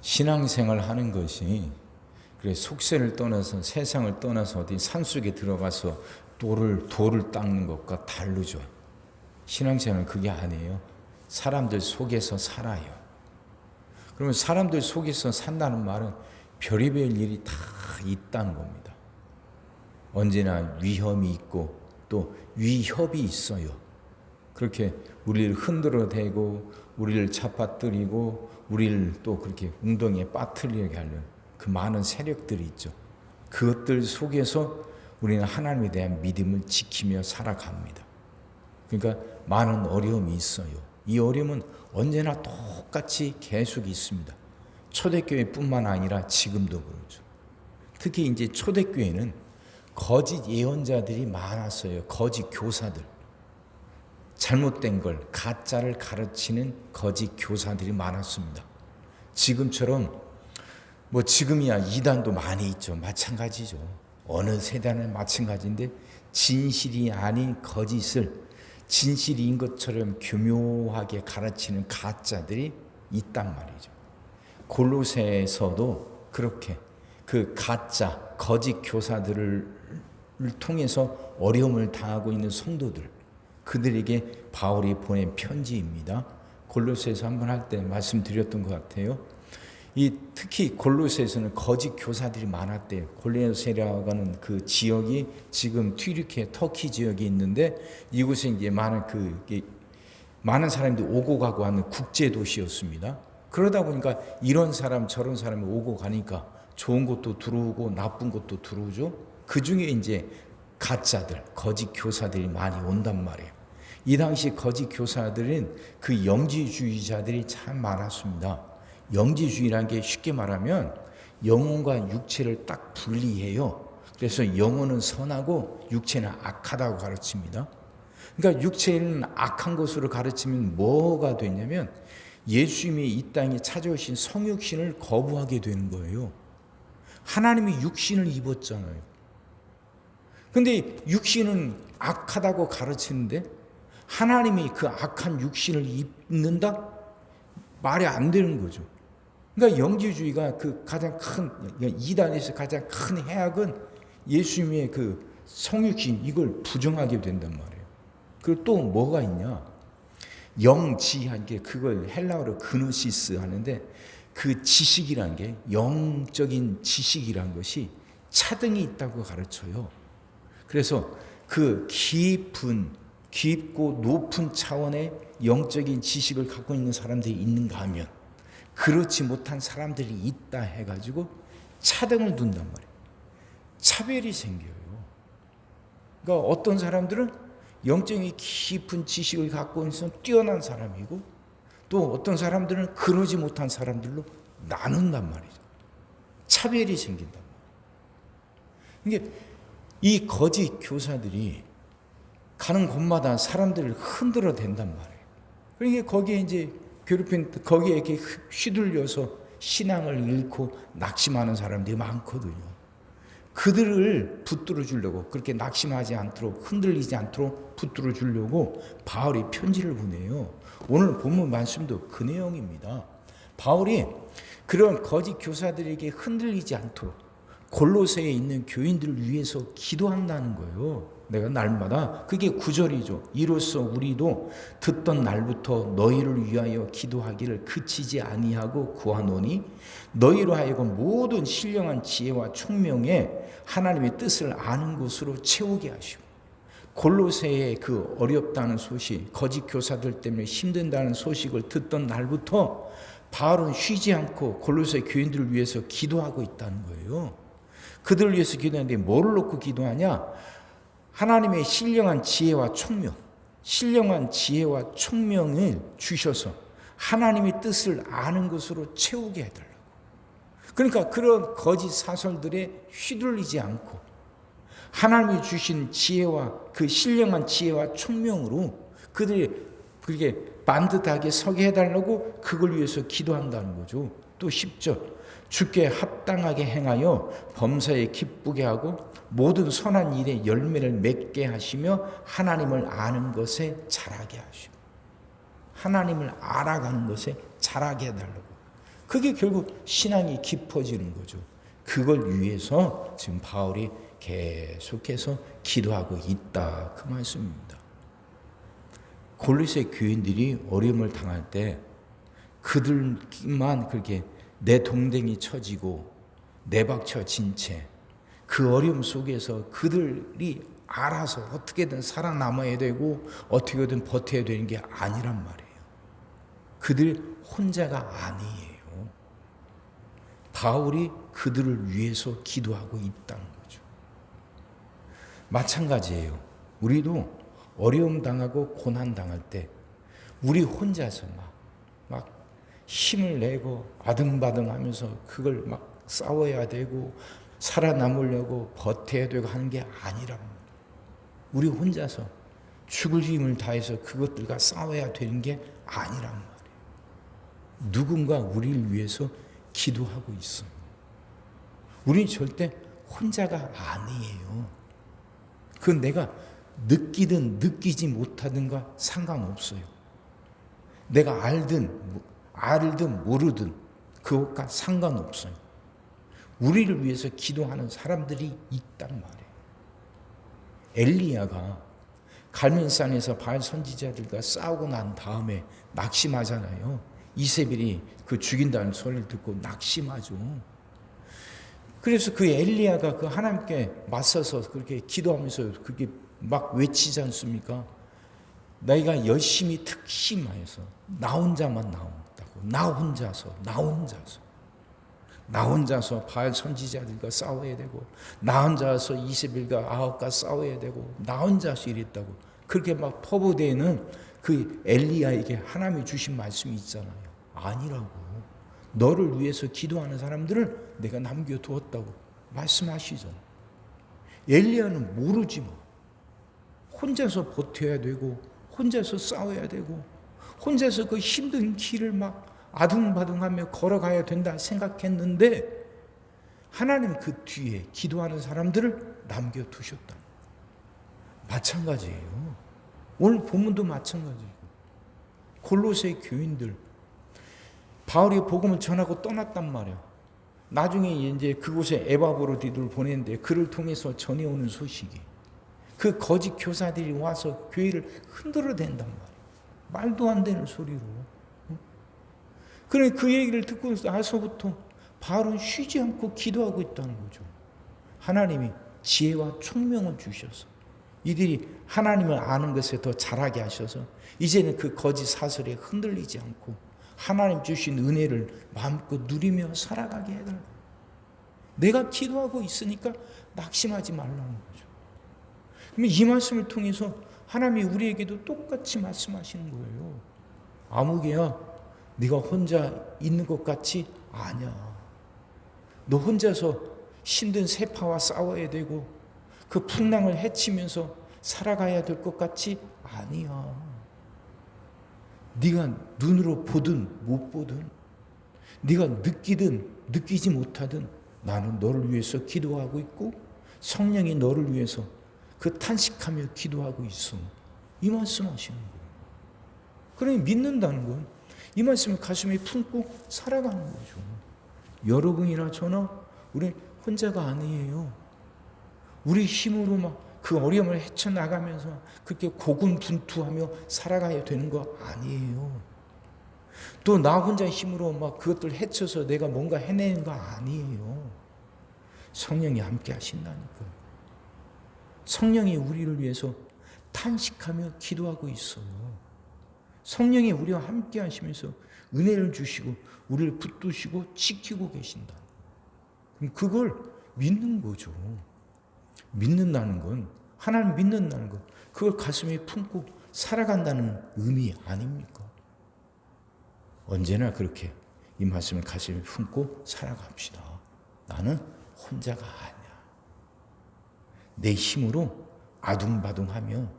신앙생활 하는 것이 그래 속세를 떠나서 세상을 떠나서 어디 산속에 들어가서 돌을 닦는 것과 다르죠. 신앙생활은 그게 아니에요. 사람들 속에서 살아요. 그러면 사람들 속에서 산다는 말은 별의별 일이 다 있다는 겁니다. 언제나 위험이 있고 또 위협이 있어요. 그렇게 우리를 흔들어대고 우리를 잡아뜨리고 우리를 또 그렇게 웅덩이에 빠뜨리게 하는 그 많은 세력들이 있죠. 그것들 속에서 우리는 하나님에 대한 믿음을 지키며 살아갑니다. 그러니까 많은 어려움이 있어요. 이 어려움은 언제나 똑같이 계속 있습니다. 초대교회뿐만 아니라 지금도 그렇죠. 특히 이제 초대교회는 거짓 예언자들이 많았어요. 거짓 교사들. 잘못된 걸, 가짜를 가르치는 거짓 교사들이 많았습니다. 지금처럼 지금이야 이단도 많이 있죠. 마찬가지죠. 어느 세대는 마찬가지인데 진실이 아닌 거짓을 진실인 것처럼 교묘하게 가르치는 가짜들이 있단 말이죠. 골로새에서도 그렇게 그 가짜 거짓 교사들을 통해서 어려움을 당하고 있는 성도들, 그들에게 바울이 보낸 편지입니다. 골로새에서 한번 할 때 말씀드렸던 것 같아요. 특히 골로새에서는 거짓 교사들이 많았대요. 골로새라고 하는 그 지역이 지금 튀르키예 터키 지역이 있는데 이곳에 이제 많은 사람들이 오고 가고 하는 국제 도시였습니다. 그러다 보니까 이런 사람 저런 사람이 오고 가니까 좋은 것도 들어오고 나쁜 것도 들어오죠. 그 중에 이제 가짜들, 거짓 교사들이 많이 온단 말이에요. 이 당시 거짓 교사들은 그 영지주의자들이 참 많았습니다. 영지주의라는 게 쉽게 말하면 영혼과 육체를 딱 분리해요. 그래서 영혼은 선하고 육체는 악하다고 가르칩니다. 그러니까 육체는 악한 것으로 가르치면 뭐가 되냐면 예수님이 이 땅에 찾아오신 성육신을 거부하게 되는 거예요. 하나님이 육신을 입었잖아요. 근데 육신은 악하다고 가르치는데 하나님이 그 악한 육신을 입는다? 말이 안 되는 거죠. 그러니까 영지주의가 그 가장 큰, 이단에서 가장 큰 해악은 예수님의 그 성육신 이걸 부정하게 된단 말이에요. 그리고 또 뭐가 있냐? 영지한 게 그걸 헬라어로 그노시스 하는데 그 지식이란 게 영적인 지식이란 것이 차등이 있다고 가르쳐요. 그래서 그 깊고 높은 차원의 영적인 지식을 갖고 있는 사람들이 있는가 하면 그렇지 못한 사람들이 있다 해가지고 차등을 둔단 말이에요. 차별이 생겨요. 그러니까 어떤 사람들은 영적인 깊은 지식을 갖고 있어서 뛰어난 사람이고 또 어떤 사람들은 그러지 못한 사람들로 나눈단 말이죠. 차별이 생긴단 말이에요. 이게 이 거짓 교사들이 가는 곳마다 사람들을 흔들어 댄단 말이에요. 그러니까 거기에 이제 거기에 이렇게 휘둘려서 신앙을 잃고 낙심하는 사람들이 많거든요. 그들을 붙들어 주려고 그렇게 낙심하지 않도록 흔들리지 않도록 붙들어 주려고 바울이 편지를 보내요. 오늘 본문 말씀도 그 내용입니다. 바울이 그런 거짓 교사들에게 흔들리지 않도록 골로새에 있는 교인들을 위해서 기도한다는 거예요. 내가 날마다 그게 9절이죠. 이로써 우리도 듣던 날부터 너희를 위하여 기도하기를 그치지 아니하고 구하노니 너희로 하여금 모든 신령한 지혜와 총명에 하나님의 뜻을 아는 것으로 채우게 하시고 골로새의 그 어렵다는 소식, 거짓 교사들 때문에 힘든다는 소식을 듣던 날부터 바울은 쉬지 않고 골로새 교인들을 위해서 기도하고 있다는 거예요. 그들을 위해서 기도하는데 뭐를 놓고 기도하냐? 하나님의 신령한 지혜와 총명, 신령한 지혜와 총명을 주셔서 하나님의 뜻을 아는 것으로 채우게 해달라고. 그러니까 그런 거짓 사설들에 휘둘리지 않고 하나님이 주신 지혜와 그 신령한 지혜와 총명으로 그들이 그렇게 반듯하게 서게 해달라고 그걸 위해서 기도한다는 거죠. 또 10절 주께 합당하게 행하여 범사에 기쁘게 하고 모든 선한 일에 열매를 맺게 하시며 하나님을 아는 것에 자라게 하시고 하나님을 알아가는 것에 자라게 해달라고 그게 결국 신앙이 깊어지는 거죠. 그걸 위해서 지금 바울이 계속해서 기도하고 있다, 그 말씀입니다. 골로새 교인들이 어려움을 당할 때 그들만 그렇게 내 동댕이 쳐지고 내박쳐진 채 그 어려움 속에서 그들이 알아서 어떻게든 살아남아야 되고 어떻게든 버텨야 되는 게 아니란 말이에요. 그들 혼자가 아니에요. 바울이 그들을 위해서 기도하고 있다는 거죠. 마찬가지예요. 우리도 어려움 당하고 고난 당할 때 우리 혼자서 막 힘을 내고 아등바등하면서 그걸 막 싸워야 되고 살아남으려고 버텨야 되고 하는 게 아니란 말이에요. 우리 혼자서 죽을 힘을 다해서 그것들과 싸워야 되는 게 아니란 말이에요. 누군가 우리를 위해서 기도하고 있어요. 우리는 절대 혼자가 아니에요. 그건 내가 느끼든 느끼지 못하든가 상관없어요. 내가 알든 모르든 그것과 상관없어요. 우리를 위해서 기도하는 사람들이 있단 말이에요. 엘리야가 갈멜산에서 바알 선지자들과 싸우고 난 다음에 낙심하잖아요. 이세벨이 그 죽인다는 소리를 듣고 낙심하죠. 그래서 그 엘리야가 그 하나님께 맞서서 그렇게 기도하면서 그렇게 막 외치지 않습니까? 너희가 열심히 특심하여서 나 혼자만 나온다고. 나 혼자서 바알 선지자들과 싸워야 되고 나 혼자서 이세벨과 아합과 싸워야 되고 나 혼자서 이랬다고 그렇게 막 퍼부대는 그 엘리야에게 하나님이 주신 말씀이 있잖아요. 아니라고. 너를 위해서 기도하는 사람들을 내가 남겨두었다고 말씀하시죠. 엘리야는 모르지 뭐. 혼자서 버텨야 되고 혼자서 싸워야 되고 혼자서 그 힘든 길을 막 아둥바둥하며 걸어가야 된다 생각했는데 하나님 그 뒤에 기도하는 사람들을 남겨두셨다. 마찬가지예요. 오늘 본문도 마찬가지고 골로새 교인들 바울이 복음을 전하고 떠났단 말이에요. 나중에 이제 그곳에 에바브로디를 보냈는데 그를 통해서 전해오는 소식이 그 거짓 교사들이 와서 교회를 흔들어댄단 말이에요. 말도 안 되는 소리로. 그래 그 얘기를 듣고 나서부터 바울은 쉬지 않고 기도하고 있다는 거죠. 하나님이 지혜와 총명을 주셔서 이들이 하나님을 아는 것에 더 잘하게 하셔서 이제는 그 거짓 사설에 흔들리지 않고 하나님 주신 은혜를 마음껏 누리며 살아가게 해달라. 내가 기도하고 있으니까 낙심하지 말라는 거죠. 그러면 이 말씀을 통해서 하나님이 우리에게도 똑같이 말씀하시는 거예요. 아무개야 네가 혼자 있는 것 같지 아니야. 너 혼자서 힘든 세파와 싸워야 되고 그 풍랑을 헤치면서 살아가야 될 것 같지 아니야. 네가 눈으로 보든 못 보든 네가 느끼든 느끼지 못하든 나는 너를 위해서 기도하고 있고 성령이 너를 위해서 그 탄식하며 기도하고 있어. 이 말씀하시는 거예요. 그러니 믿는다는 건 이 말씀을 가슴에 품고 살아가는 거죠. 여러분이나 저나 우리 혼자가 아니에요. 우리 힘으로 막 그 어려움을 헤쳐나가면서 그렇게 고군분투하며 살아가야 되는 거 아니에요. 또 나 혼자 힘으로 막 그것들 헤쳐서 내가 뭔가 해내는 거 아니에요. 성령이 함께 하신다니까. 성령이 우리를 위해서 탄식하며 기도하고 있어요. 성령이 우리와 함께 하시면서 은혜를 주시고 우리를 붙드시고 지키고 계신다. 그럼 그걸 믿는 거죠. 믿는다는 건 하나님 믿는다는 것 그걸 가슴에 품고 살아간다는 의미 아닙니까? 언제나 그렇게 이 말씀을 가슴에 품고 살아갑시다. 나는 혼자가 아니야. 내 힘으로 아둥바둥하며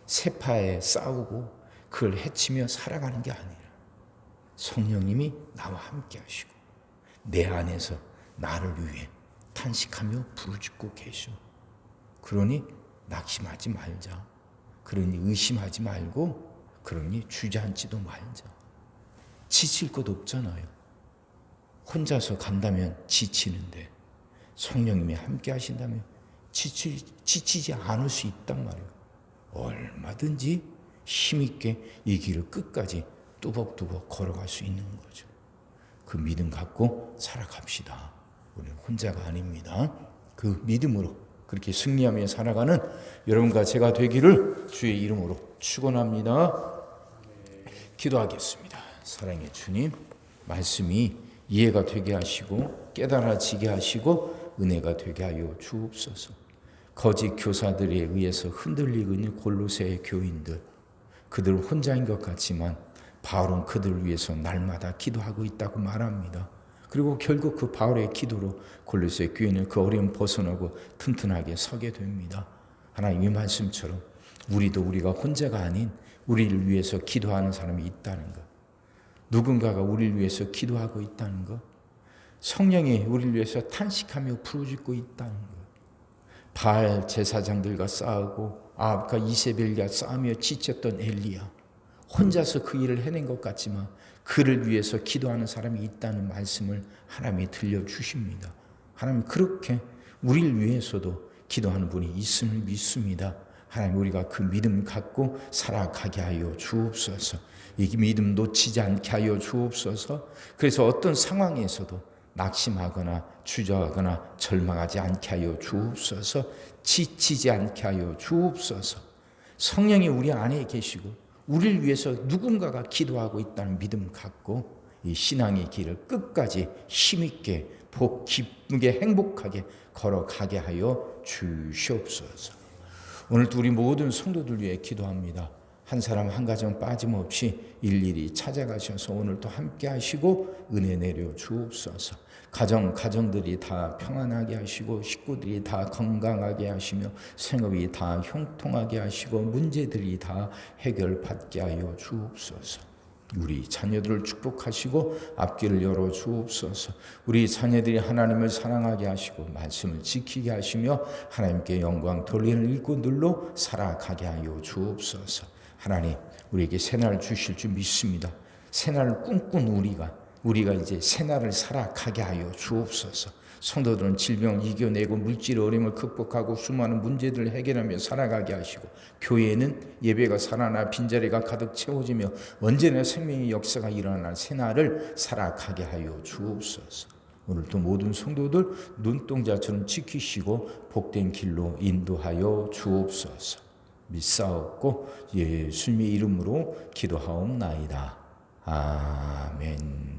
세파에 싸우고 그걸 헤치며 살아가는 게 아니라 성령님이 나와 함께 하시고 내 안에서 나를 위해 탄식하며 부르짖고 계셔. 그러니 낙심하지 말자. 그러니 의심하지 말고 그러니 주저앉지도 말자. 지칠 것 없잖아요. 혼자서 간다면 지치는데 성령님이 함께 하신다면 지치지 않을 수 있단 말이에요. 얼마든지 힘있게 이 길을 끝까지 뚜벅뚜벅 걸어갈 수 있는 거죠. 그 믿음 갖고 살아갑시다. 우리는 혼자가 아닙니다. 그 믿음으로 그렇게 승리하며 살아가는 여러분과 제가 되기를 주의 이름으로 축원합니다. 기도하겠습니다. 사랑의 주님, 말씀이 이해가 되게 하시고 깨달아지게 하시고 은혜가 되게 하여 주옵소서. 거짓 교사들에 의해서 흔들리고 있는 골로새 교인들, 그들 혼자인 것 같지만 바울은 그들을 위해서 날마다 기도하고 있다고 말합니다. 그리고 결국 그 바울의 기도로 골로새 교인은 그 어려움 벗어나고 튼튼하게 서게 됩니다. 하나님의 말씀처럼 우리가 혼자가 아닌 우리를 위해서 기도하는 사람이 있다는 것, 누군가가 우리를 위해서 기도하고 있다는 것, 성령이 우리를 위해서 탄식하며 부르짖고 있다는 것, 바알 제사장들과 싸우고 아합과 이세벨과 싸우며 지쳤던 엘리야, 혼자서 그 일을 해낸 것 같지만 그를 위해서 기도하는 사람이 있다는 말씀을 하나님이 들려주십니다. 하나님 그렇게 우리를 위해서도 기도하는 분이 있음을 믿습니다. 하나님 우리가 그 믿음 갖고 살아가게 하여 주옵소서. 이 믿음 놓치지 않게 하여 주옵소서. 그래서 어떤 상황에서도 낙심하거나 주저하거나 절망하지 않게 하여 주옵소서. 지치지 않게 하여 주옵소서. 성령이 우리 안에 계시고 우리를 위해서 누군가가 기도하고 있다는 믿음 갖고 이 신앙의 길을 끝까지 힘있게 복 기쁘게 행복하게 걸어가게 하여 주시옵소서. 오늘도 우리 모든 성도들 위해 기도합니다. 한 사람 한 가정 빠짐없이 일일이 찾아가셔서 오늘도 함께 하시고 은혜 내려 주옵소서. 가정들이 다 평안하게 하시고 식구들이 다 건강하게 하시며 생업이 다 형통하게 하시고 문제들이 다 해결받게 하여 주옵소서. 우리 자녀들을 축복하시고 앞길을 열어 주옵소서. 우리 자녀들이 하나님을 사랑하게 하시고 말씀을 지키게 하시며 하나님께 영광 돌리는 일꾼들로 살아가게 하여 주옵소서. 하나님 우리에게 새날을 주실 줄 믿습니다. 새날을 꿈꾼 우리가 이제 새날을 살아가게 하여 주옵소서. 성도들은 질병을 이겨내고 물질 어려움을 극복하고 수많은 문제들을 해결하며 살아가게 하시고 교회에는 예배가 살아나 빈자리가 가득 채워지며 언제나 생명의 역사가 일어날 새날을 살아가게 하여 주옵소서. 오늘도 모든 성도들 눈동자처럼 지키시고 복된 길로 인도하여 주옵소서. 믿사옵고 예수님의 이름으로 기도하옵나이다. 아멘.